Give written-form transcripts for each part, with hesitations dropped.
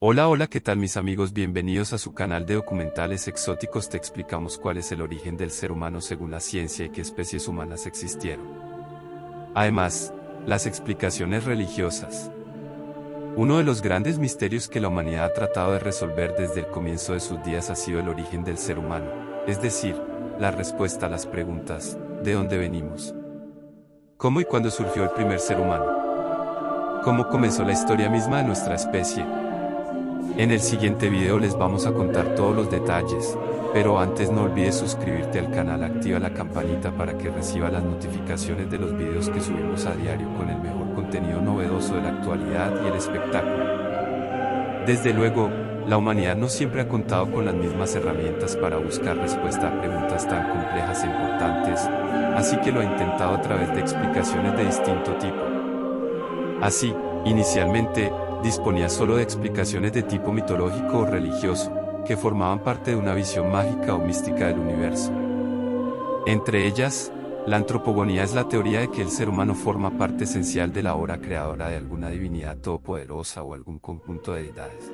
Hola, hola, ¿qué tal mis amigos? Bienvenidos a su canal de documentales exóticos. Te explicamos cuál es el origen del ser humano según la ciencia y qué especies humanas existieron. Además, las explicaciones religiosas. Uno de los grandes misterios que la humanidad ha tratado de resolver desde el comienzo de sus días ha sido el origen del ser humano, es decir, la respuesta a las preguntas, ¿de dónde venimos? ¿Cómo y cuándo surgió el primer ser humano? ¿Cómo comenzó la historia misma de nuestra especie? En el siguiente video les vamos a contar todos los detalles, pero antes no olvides suscribirte al canal, activa la campanita para que reciba las notificaciones de los videos que subimos a diario con el mejor contenido novedoso de la actualidad y el espectáculo. Desde luego, la humanidad no siempre ha contado con las mismas herramientas para buscar respuesta a preguntas tan complejas e importantes, así que lo ha intentado a través de explicaciones de distinto tipo. Así, inicialmente, disponía solo de explicaciones de tipo mitológico o religioso, que formaban parte de una visión mágica o mística del universo. Entre ellas, la antropogonía es la teoría de que el ser humano forma parte esencial de la obra creadora de alguna divinidad todopoderosa o algún conjunto de deidades.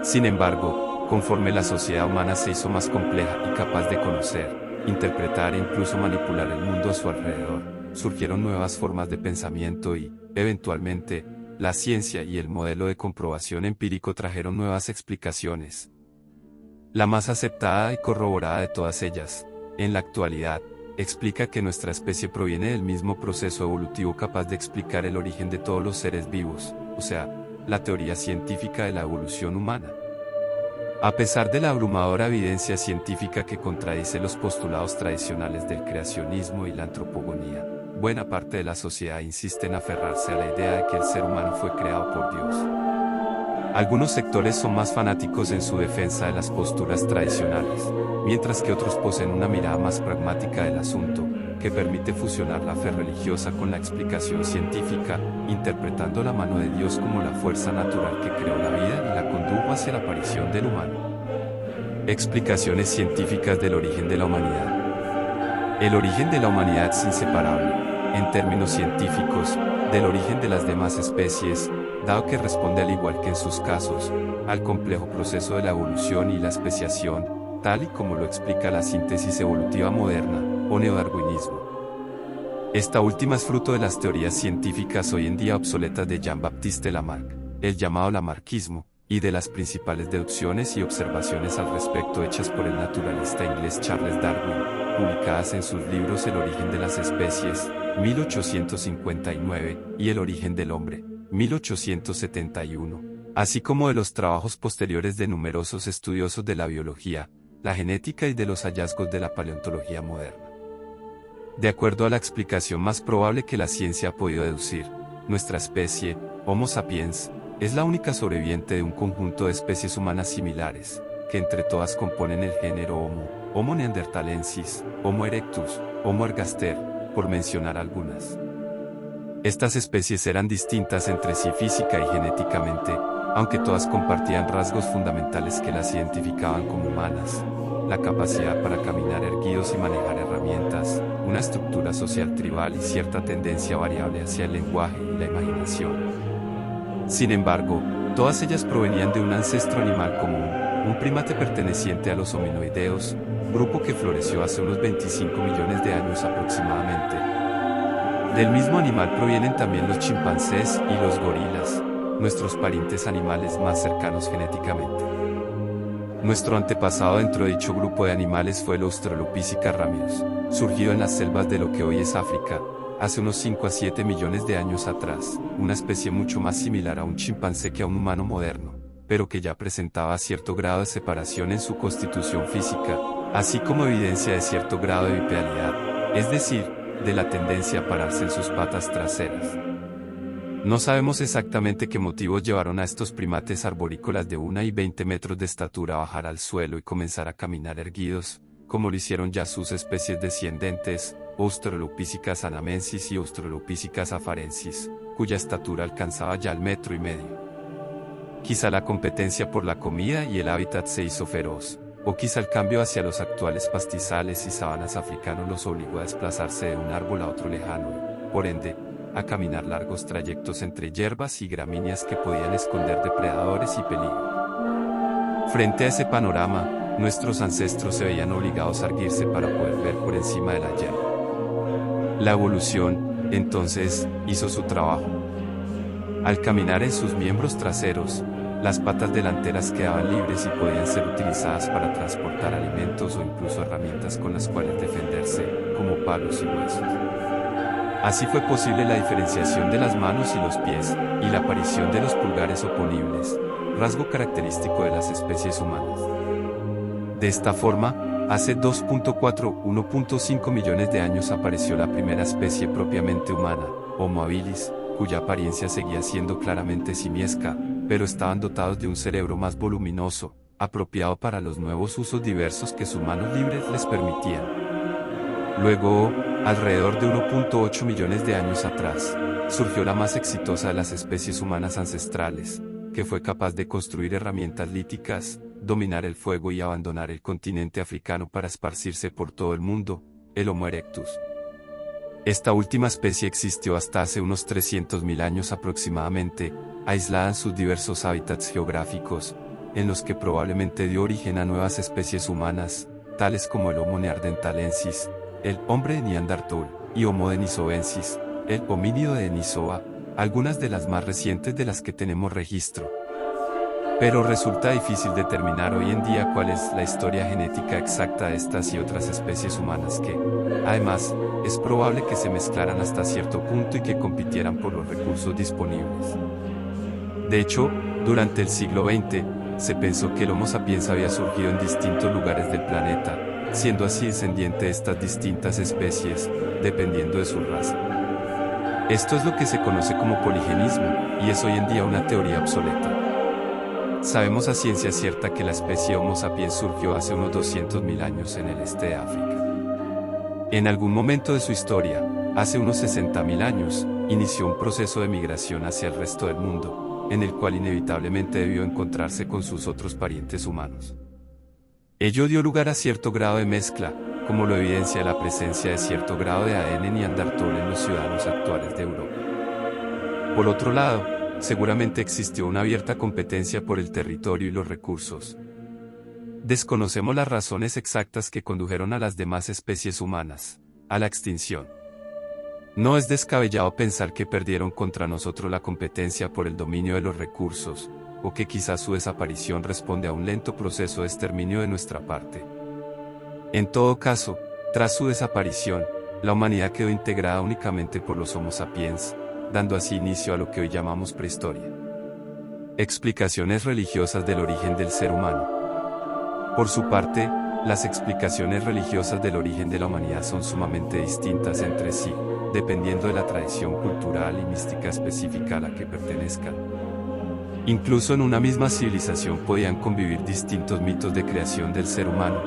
Sin embargo, conforme la sociedad humana se hizo más compleja y capaz de conocer, interpretar e incluso manipular el mundo a su alrededor, surgieron nuevas formas de pensamiento y, eventualmente, la ciencia y el modelo de comprobación empírico trajeron nuevas explicaciones. La más aceptada y corroborada de todas ellas, en la actualidad, explica que nuestra especie proviene del mismo proceso evolutivo capaz de explicar el origen de todos los seres vivos, o sea, la teoría científica de la evolución humana. A pesar de la abrumadora evidencia científica que contradice los postulados tradicionales del creacionismo y la antropogonía, buena parte de la sociedad insiste en aferrarse a la idea de que el ser humano fue creado por Dios. Algunos sectores son más fanáticos en su defensa de las posturas tradicionales, mientras que otros poseen una mirada más pragmática del asunto, que permite fusionar la fe religiosa con la explicación científica, interpretando la mano de Dios como la fuerza natural que creó la vida y la condujo hacia la aparición del humano. Explicaciones científicas del origen de la humanidad. El origen de la humanidad es inseparable, en términos científicos, del origen de las demás especies, dado que responde al igual que en sus casos, al complejo proceso de la evolución y la especiación, tal y como lo explica la síntesis evolutiva moderna, o neodarwinismo. Esta última es fruto de las teorías científicas hoy en día obsoletas de Jean-Baptiste Lamarck, el llamado lamarckismo, y de las principales deducciones y observaciones al respecto hechas por el naturalista inglés Charles Darwin, publicadas en sus libros El origen de las especies, 1859, y El origen del hombre, 1871, así como de los trabajos posteriores de numerosos estudiosos de la biología, la genética y de los hallazgos de la paleontología moderna. De acuerdo a la explicación más probable que la ciencia ha podido deducir, nuestra especie, Homo sapiens, es la única sobreviviente de un conjunto de especies humanas similares, que entre todas componen el género Homo, Homo neanderthalensis, Homo erectus, Homo ergaster, por mencionar algunas. Estas especies eran distintas entre sí física y genéticamente, aunque todas compartían rasgos fundamentales que las identificaban como humanas: la capacidad para caminar erguidos y manejar herramientas, una estructura social tribal y cierta tendencia variable hacia el lenguaje y la imaginación. Sin embargo, todas ellas provenían de un ancestro animal común, un primate perteneciente a los hominoideos, grupo que floreció hace unos 25 millones de años aproximadamente. Del mismo animal provienen también los chimpancés y los gorilas, nuestros parientes animales más cercanos genéticamente. Nuestro antepasado dentro de dicho grupo de animales fue el Australopithecus ramius, surgido en las selvas de lo que hoy es África, hace unos 5 a 7 millones de años atrás, una especie mucho más similar a un chimpancé que a un humano moderno, pero que ya presentaba cierto grado de separación en su constitución física, así como evidencia de cierto grado de bipedalidad, es decir, de la tendencia a pararse en sus patas traseras. No sabemos exactamente qué motivos llevaron a estos primates arborícolas de 1 y 20 metros de estatura a bajar al suelo y comenzar a caminar erguidos, como lo hicieron ya sus especies descendientes, Australopithecus anamensis y Australopithecus afarensis, cuya estatura alcanzaba ya el 1,5 metros. Quizá la competencia por la comida y el hábitat se hizo feroz, o quizá el cambio hacia los actuales pastizales y sabanas africanos los obligó a desplazarse de un árbol a otro lejano y, por ende, a caminar largos trayectos entre hierbas y gramíneas que podían esconder depredadores y peligro. Frente a ese panorama, nuestros ancestros se veían obligados a erguirse para poder ver por encima de la hierba. La evolución, entonces, hizo su trabajo. Al caminar en sus miembros traseros, las patas delanteras quedaban libres y podían ser utilizadas para transportar alimentos o incluso herramientas con las cuales defenderse, como palos y huesos. Así fue posible la diferenciación de las manos y los pies, y la aparición de los pulgares oponibles, rasgo característico de las especies humanas. De esta forma, hace 2.4–1.5 millones de años apareció la primera especie propiamente humana, Homo habilis, cuya apariencia seguía siendo claramente simiesca, pero estaban dotados de un cerebro más voluminoso, apropiado para los nuevos usos diversos que sus manos libres les permitían. Luego, alrededor de 1.8 millones de años atrás, surgió la más exitosa de las especies humanas ancestrales, que fue capaz de construir herramientas líticas, dominar el fuego y abandonar el continente africano para esparcirse por todo el mundo, el Homo erectus. Esta última especie existió hasta hace unos 300.000 años aproximadamente, aislada en sus diversos hábitats geográficos, en los que probablemente dio origen a nuevas especies humanas, tales como el Homo neanderthalensis, el hombre de Neandertal, y Homo denisovensis, el homínido de Denisova, algunas de las más recientes de las que tenemos registro. Pero resulta difícil determinar hoy en día cuál es la historia genética exacta de estas y otras especies humanas que, además, es probable que se mezclaran hasta cierto punto y que compitieran por los recursos disponibles. De hecho, durante el siglo XX, se pensó que el Homo sapiens había surgido en distintos lugares del planeta, siendo así descendiente de estas distintas especies, dependiendo de su raza. Esto es lo que se conoce como poligenismo, y es hoy en día una teoría obsoleta. Sabemos a ciencia cierta que la especie Homo sapiens surgió hace unos 200.000 años en el este de África. En algún momento de su historia, hace unos 60.000 años, inició un proceso de migración hacia el resto del mundo, en el cual inevitablemente debió encontrarse con sus otros parientes humanos. Ello dio lugar a cierto grado de mezcla, como lo evidencia la presencia de cierto grado de ADN neandertal en los ciudadanos actuales de Europa. Por otro lado, seguramente existió una abierta competencia por el territorio y los recursos. Desconocemos las razones exactas que condujeron a las demás especies humanas a la extinción. No es descabellado pensar que perdieron contra nosotros la competencia por el dominio de los recursos, o que quizás su desaparición responde a un lento proceso de exterminio de nuestra parte. En todo caso, tras su desaparición, la humanidad quedó integrada únicamente por los Homo sapiens, dando así inicio a lo que hoy llamamos prehistoria. Explicaciones religiosas del origen del ser humano. Por su parte, las explicaciones religiosas del origen de la humanidad son sumamente distintas entre sí, dependiendo de la tradición cultural y mística específica a la que pertenezcan. Incluso en una misma civilización podían convivir distintos mitos de creación del ser humano.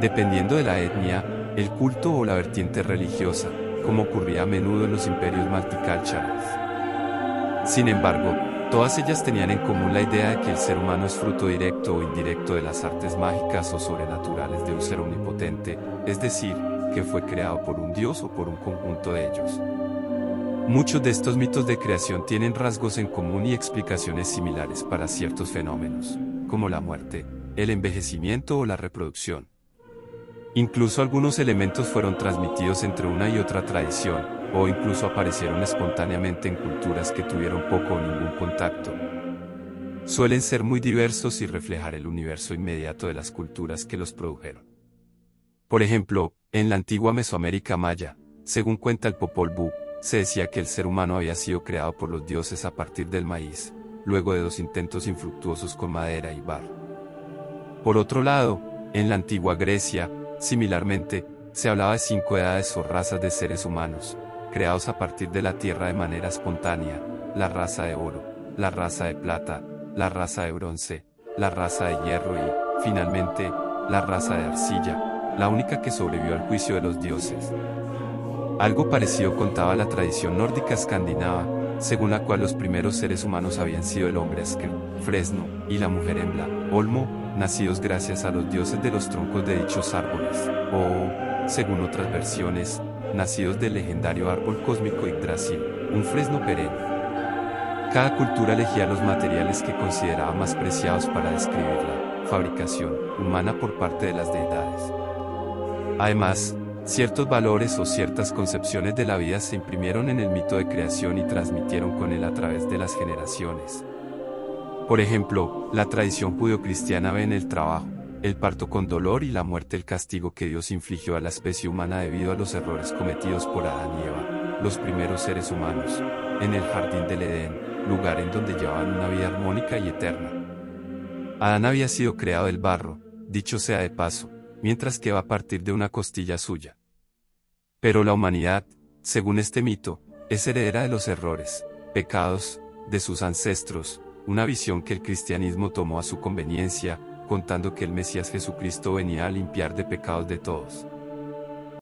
Dependiendo de la etnia, el culto o la vertiente religiosa, como ocurría a menudo en los imperios multiculturales. Sin embargo, todas ellas tenían en común la idea de que el ser humano es fruto directo o indirecto de las artes mágicas o sobrenaturales de un ser omnipotente, es decir, que fue creado por un dios o por un conjunto de ellos. Muchos de estos mitos de creación tienen rasgos en común y explicaciones similares para ciertos fenómenos, como la muerte, el envejecimiento o la reproducción. Incluso algunos elementos fueron transmitidos entre una y otra tradición, o incluso aparecieron espontáneamente en culturas que tuvieron poco o ningún contacto. Suelen ser muy diversos y reflejar el universo inmediato de las culturas que los produjeron. Por ejemplo, en la antigua Mesoamérica maya, según cuenta el Popol Vuh, se decía que el ser humano había sido creado por los dioses a partir del maíz, luego de 2 intentos infructuosos con madera y barro. Por otro lado, en la antigua Grecia, similarmente, se hablaba de 5 edades o razas de seres humanos, creados a partir de la tierra de manera espontánea: la raza de oro, la raza de plata, la raza de bronce, la raza de hierro y, finalmente, la raza de arcilla, la única que sobrevivió al juicio de los dioses. Algo parecido contaba la tradición nórdica escandinava, según la cual los primeros seres humanos habían sido el hombre Asker, fresno, y la mujer Embla, olmo, nacidos gracias a los dioses de los troncos de dichos árboles, o, según otras versiones, nacidos del legendario árbol cósmico Yggdrasil, un fresno perenne. Cada cultura elegía los materiales que consideraba más preciados para describir la fabricación humana por parte de las deidades. Además, ciertos valores o ciertas concepciones de la vida se imprimieron en el mito de creación y transmitieron con él a través de las generaciones. Por ejemplo, la tradición judeocristiana ve en el trabajo, el parto con dolor y la muerte el castigo que Dios infligió a la especie humana debido a los errores cometidos por Adán y Eva, los primeros seres humanos, en el jardín del Edén, lugar en donde llevaban una vida armónica y eterna. Adán había sido creado del barro, dicho sea de paso, mientras que va a partir de una costilla suya. Pero la humanidad, según este mito, es heredera de los errores, pecados, de sus ancestros, una visión que el cristianismo tomó a su conveniencia, contando que el Mesías Jesucristo venía a limpiar de pecados de todos.